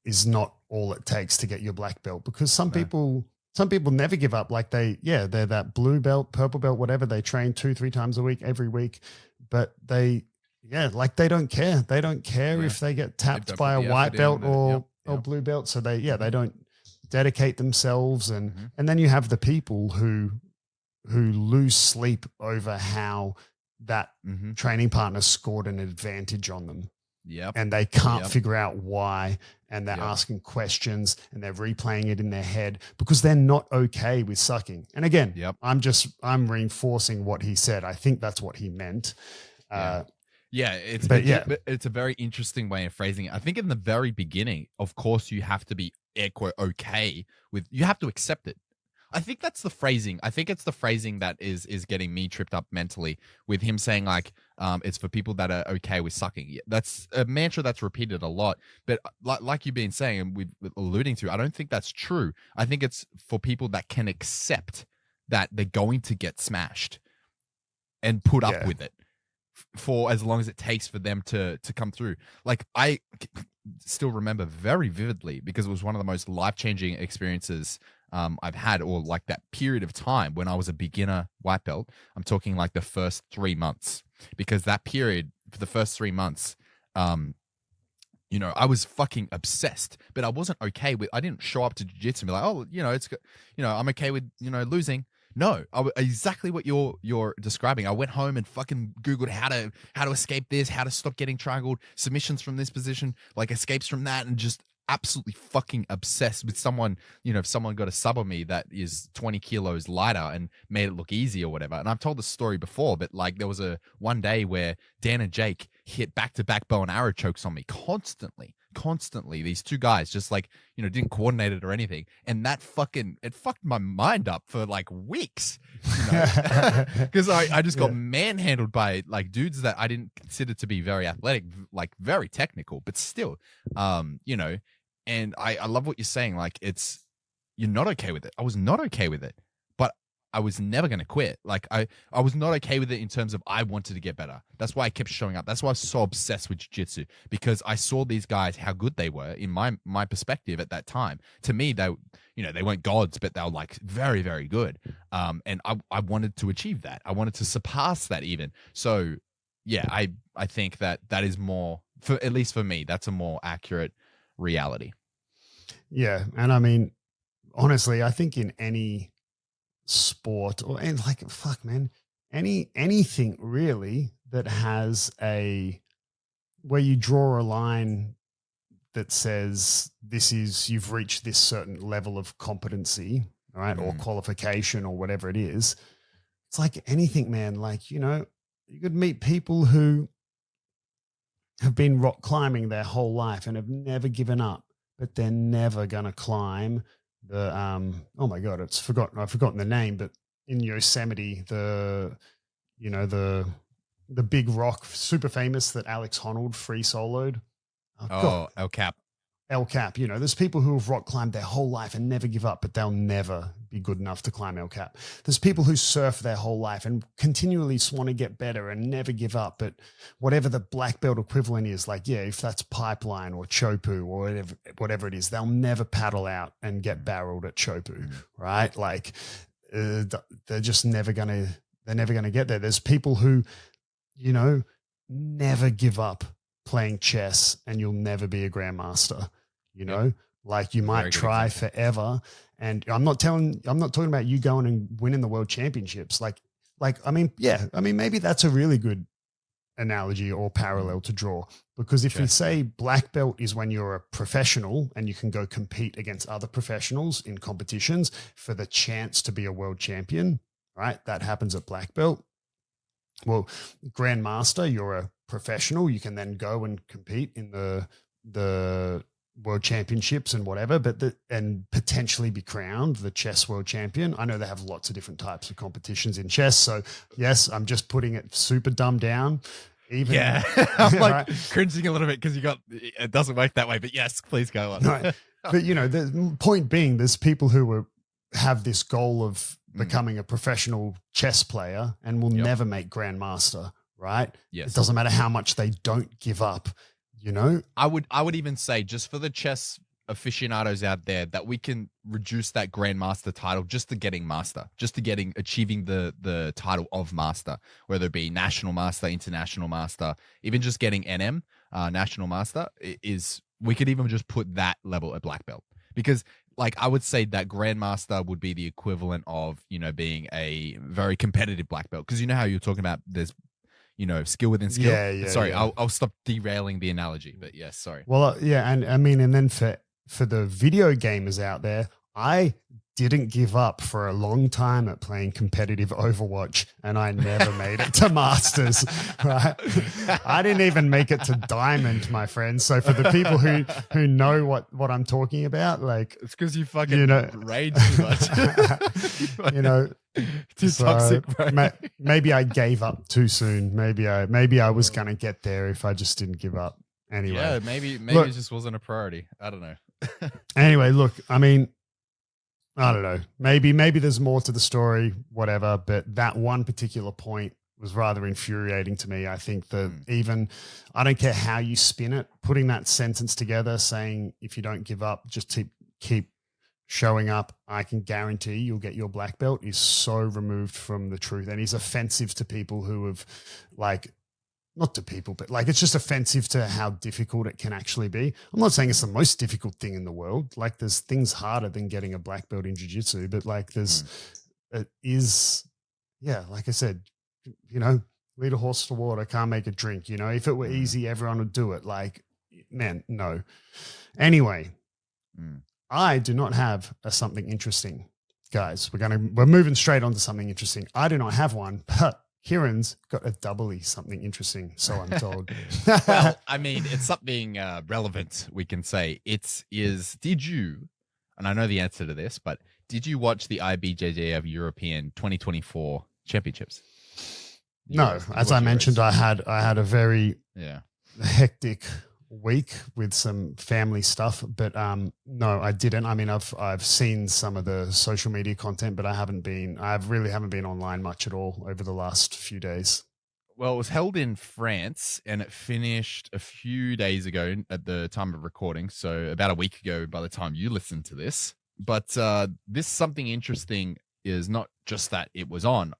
is not all it takes to get your black belt, because some people never give up. Like they're that blue belt, purple belt, whatever. They train 2-3 times a week, every week, but they don't care. They don't care if they get tapped by a white belt or blue belt. So they don't dedicate themselves. And then you have the people who lose sleep over how that training partner scored an advantage on them. Yep. And they can't figure out why. And they're asking questions and they're replaying it in their head because they're not okay with sucking. And again, I'm reinforcing what he said. I think that's what he meant. It's a very interesting way of phrasing it. I think in the very beginning, of course, you have to be air quote okay with, you have to accept it. I think that's the phrasing. I think it's the phrasing that is getting me tripped up mentally with him saying like, it's for people that are okay with sucking. That's a mantra that's repeated a lot, but like you've been saying and we're alluding to, I don't think that's true. I think it's for people that can accept that they're going to get smashed and put up with it for as long as it takes for them to come through. Like I still remember very vividly because it was one of the most life-changing experiences I've had, or like that period of time when I was a beginner white belt. I'm talking like the first 3 months, because that period for the first 3 months, I was fucking obsessed, but I wasn't okay with, I didn't show up to jiu-jitsu and be like, oh, it's good. I'm okay with, losing. No, exactly what you're describing. I went home and fucking Googled how to escape this, how to stop getting triangled, submissions from this position, like escapes from that, and just absolutely fucking obsessed with someone, if someone got a sub on me that is 20 kilos lighter and made it look easy or whatever. And I've told this story before, but like there was one day where Dan and Jake hit back-to-back bow and arrow chokes on me constantly. These two guys just like, didn't coordinate it or anything. And that it fucked my mind up for like weeks, because I just got manhandled by like dudes that I didn't consider to be very athletic, like very technical, but still, and I love what you're saying. Like you're not okay with it. I was not okay with it, but I was never going to quit. Like I was not okay with it in terms of I wanted to get better. That's why I kept showing up. That's why I was so obsessed with jiu-jitsu, because I saw these guys, how good they were in my perspective at that time. To me, they weren't gods, but they were like very, very good. And I wanted to achieve that. I wanted to surpass that even. So yeah, I think that is more, at least for me, that's a more accurate reality. Yeah. And I mean, honestly, I think in any sport anything really that has where you draw a line that says you've reached this certain level of competency, all right, or qualification or whatever it is. It's like anything, man. Like, you could meet people who have been rock climbing their whole life and have never given up, but they're never going to climb the oh my god, I've forgotten the name, but in Yosemite, the big rock, super famous, that Alex Honnold free soloed. El Cap. El Cap, there's people who have rock climbed their whole life and never give up, but they'll never be good enough to climb El Cap. There's people who surf their whole life and continually want to get better and never give up, but whatever the black belt equivalent is, like, yeah, if that's pipeline or Chopu or whatever it is, they'll never paddle out and get barreled at Chopu, right? Like, they're just never going to get there. There's people who, never give up playing chess, and you'll never be a grandmaster. Like, you might try forever. And I'm not talking about you going and winning the world championships. Maybe that's a really good analogy or parallel to draw, because if we say black belt is when you're a professional and you can go compete against other professionals in competitions for the chance to be a world champion, right? That happens at black belt. Well, grandmaster, you're a professional. You can then go and compete in the world championships and whatever, and potentially be crowned the chess world champion. I know they have lots of different types of competitions in chess. So yes, I'm just putting it super dumbed down. I'm like cringing a little bit because it doesn't work that way, but yes, please go on. Right. But the point being, there's people who have this goal of becoming a professional chess player and will never make grandmaster, right? Yes. It doesn't matter how much they don't give up. I would even say, just for the chess aficionados out there, that we can reduce that grandmaster title just to getting master, achieving the title of master, whether it be national master, international master, even just getting NM, national master, we could even just put that level at black belt, because like I would say that grandmaster would be the equivalent of, being a very competitive black belt, because how you're talking about there's skill within skill. Yeah. Sorry, yeah. I'll stop derailing the analogy, but yes, sorry. Well, and then for the video gamers out there, I didn't give up for a long time at playing competitive Overwatch, and I never made it to Masters, right? I didn't even make it to Diamond, my friend. So for the people who know what I'm talking about, like, it's because you fucking rage too much. Too toxic, bro. Maybe I gave up too soon. Maybe I was gonna get there if I just didn't give up. Anyway, yeah, maybe look, it just wasn't a priority. I don't know. Anyway, look, I mean, I don't know. Maybe there's more to the story, whatever. But that one particular point was rather infuriating to me. I think that I don't care how you spin it, putting that sentence together, saying if you don't give up, just keep showing up, I can guarantee you'll get your black belt, is so removed from the truth, and is offensive to people who have, like, not to people, but like, it's just offensive to how difficult it can actually be. I'm not saying it's the most difficult thing in the world. Like, there's things harder than getting a black belt in jiu-jitsu, but like it is, like I said, lead a horse to water, can't make it drink. If it were easy, everyone would do it. Like, man, no. Anyway, I do not have a something interesting, guys. We're moving straight on to something interesting. I do not have one, but Kieren's got a doubly something interesting, so I'm told. Well, I mean, it's something relevant, we can say. Did you, and I know the answer to this, but did you watch the IBJJF European 2024 Championships? No, as I mentioned, I had a very hectic week with some family stuff, but no, I didn't. I mean, I've seen some of the social media content, but I really haven't been online much at all over the last few days. Well, it was held in France and it finished a few days ago at the time of recording, so about a week ago by the time you listen to this. But this something interesting is not just that it was on.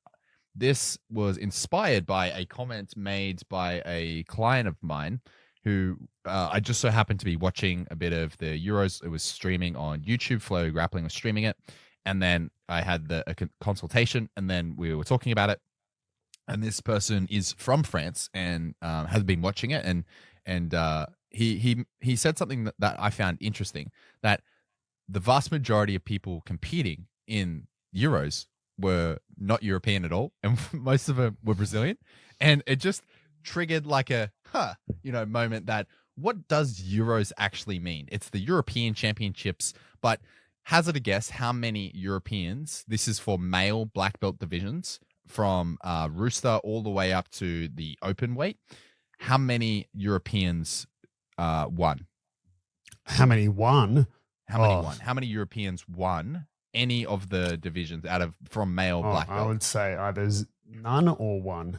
This was inspired by a comment made by a client of mine who I just so happened to be watching a bit of the Euros. It was streaming on YouTube. Flow Grappling was streaming it. And then I had a consultation, and then we were talking about it. And this person is from France and has been watching it. And he said something that I found interesting, that the vast majority of people competing in Euros were not European at all. And most of them were Brazilian. And it just triggered like a moment that what does Euros actually mean? It's the European Championships, but hazard a guess how many Europeans, this is for male black belt divisions, from Rooster all the way up to the open weight. How many Europeans won? How many won? How many Europeans won any of the divisions from male black belt? I would say either none or one.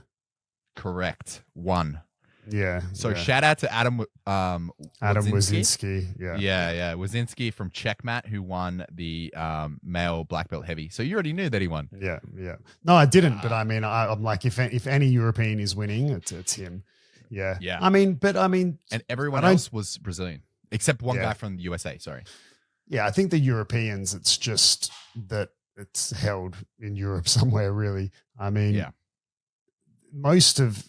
Correct. One. Yeah. So shout out to Adam Wazinski. Yeah. Wazinski from Checkmat, who won the male black belt heavy. So you already knew that he won. Yeah. No, I didn't. But I mean, I'm like, if any European is winning, it's him. Yeah. I mean, and everyone else was Brazilian except one guy from the USA. Sorry. Yeah, I think the Europeans, it's just that it's held in Europe somewhere, really. I mean, most of,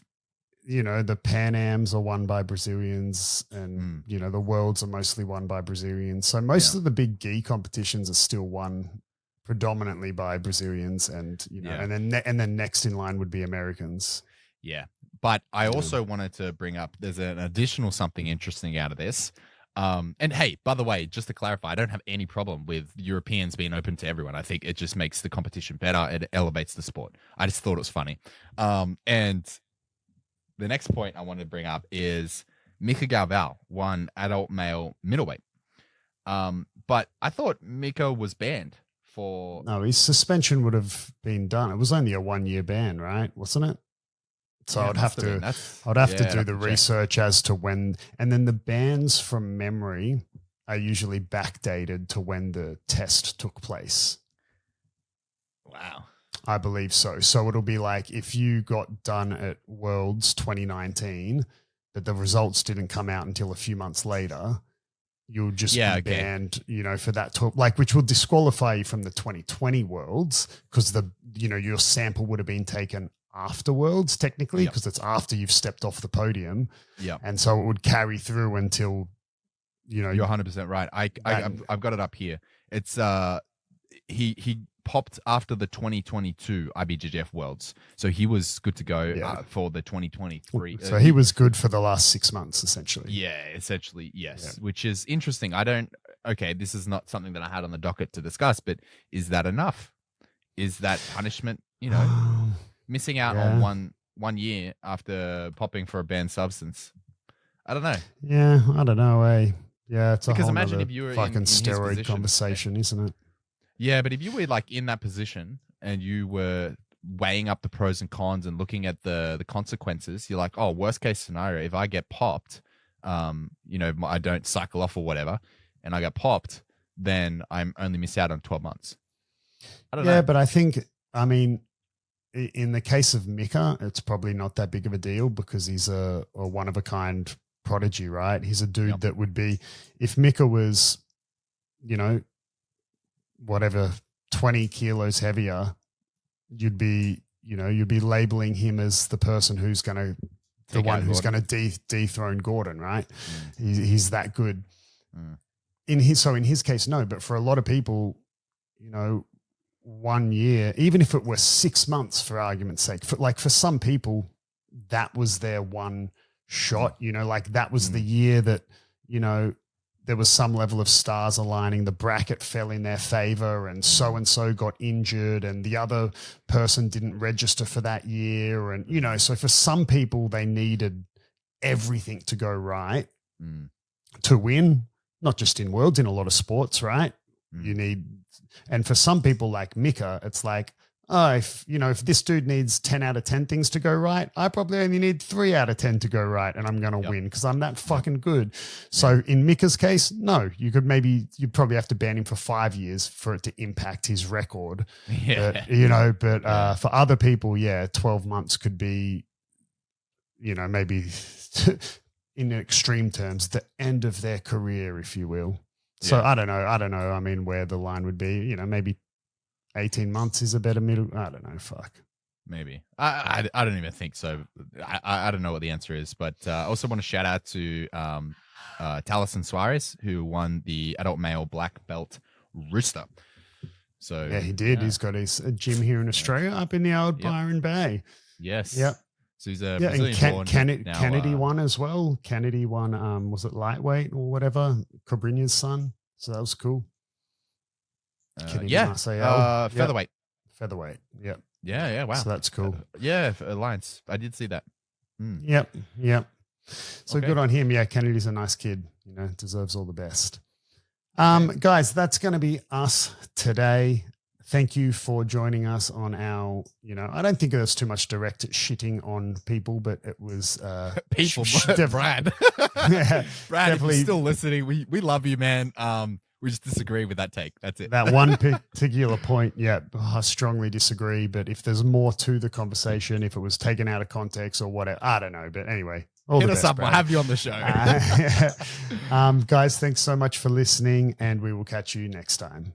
the Pan Ams are won by Brazilians, and, the Worlds are mostly won by Brazilians. So most of the big gi competitions are still won predominantly by Brazilians, and, and then next in line would be Americans. Yeah. But I also wanted to bring up, there's an additional something interesting out of this. And hey, by the way, just to clarify, I don't have any problem with Europeans being open to everyone. I think it just makes the competition better. It elevates the sport. I just thought it was funny. And the next point I wanted to bring up is Mika Galvão won adult male middleweight. But I thought Mika was banned for... No, his suspension would have been done. It was only a 1-year ban, right? Wasn't it? So I'd have to do the research as to when, and then the bans from memory are usually backdated to when the test took place. Wow. I believe so. So it'll be like if you got done at Worlds 2019, but the results didn't come out until a few months later, you'll just be banned, for that talk, which will disqualify you from the 2020 Worlds because your sample would have been taken afterwards technically because it's after you've stepped off the podium. Yeah. And so it would carry through until, you're 100% right. I've got it up here. It's he popped after the 2022 IBJJF Worlds. So he was good to go for the 2023. So he was good for the last 6 months essentially. Yeah, essentially. Yes. Yeah. Which is interesting. This is not something that I had on the docket to discuss, but is that enough? Is that punishment, missing out on one year after popping for a banned substance? I don't know. Yeah, I don't know. Yeah, it's because a whole imagine if you were fucking steroid conversation, isn't it? Yeah, but if you were in that position and you were weighing up the pros and cons and looking at the consequences, you're like, oh, worst case scenario, if I get popped, I don't cycle off or whatever, and I get popped, then I'm only miss out on 12 months. I don't know. Yeah, but I think, in the case of Mika, it's probably not that big of a deal because he's a one-of-a-kind prodigy, right? He's a dude that would be, if Mika was, 20 kilos heavier, you'd be labeling him as the person who's going to dethrone Gordon, right? He's that good. In his case, no, but for a lot of people, 1 year, even if it were 6 months for argument's sake, for some people, that was their one shot, that was the year that, there was some level of stars aligning, the bracket fell in their favor and so got injured and the other person didn't register for that year. And, so for some people, they needed everything to go right to win, not just in Worlds, in a lot of sports, right? You need, and for some people like Mika, it's like, oh, if this dude needs 10 out of 10 things to go right, I probably only need 3 out of 10 to go right and I'm going to win because I'm that fucking good. So in Mika's case, no, you'd probably have to ban him for 5 years for it to impact his record. Yeah. But for other people, 12 months could be, maybe in extreme terms, the end of their career, if you will. So I don't know. I mean, where the line would be, maybe 18 months is a better middle. I don't know. Fuck. Maybe. I don't even think so. I don't know what the answer is, but I also want to shout out to Taliesin Suarez, who won the adult male black belt Rooster. So yeah, he did. He's got his gym here in Australia up in the old Byron Bay. Yes. Yep. So he's a Yeah, and Brazilian-born. Kennedy won as well. Kennedy won, was it lightweight or whatever? Cobrinha's son. So that was cool. Featherweight. Featherweight. Yep. Yeah. Wow. So that's cool. Alliance. I did see that. Yep. So Okay. good on him. Yeah, Kennedy's a nice kid. Deserves all the best. Guys, that's going to be us today. Thank you for joining us on our, I don't think there's too much direct shitting on people, but it was People, Brad. Yeah, Brad, if you're still listening, we love you, man. We just disagree with that take. That's it. That one particular point, I strongly disagree. But if there's more to the conversation, if it was taken out of context or whatever, I don't know. But anyway, hit us up. We'll have you on the show. Guys, thanks so much for listening, and we will catch you next time.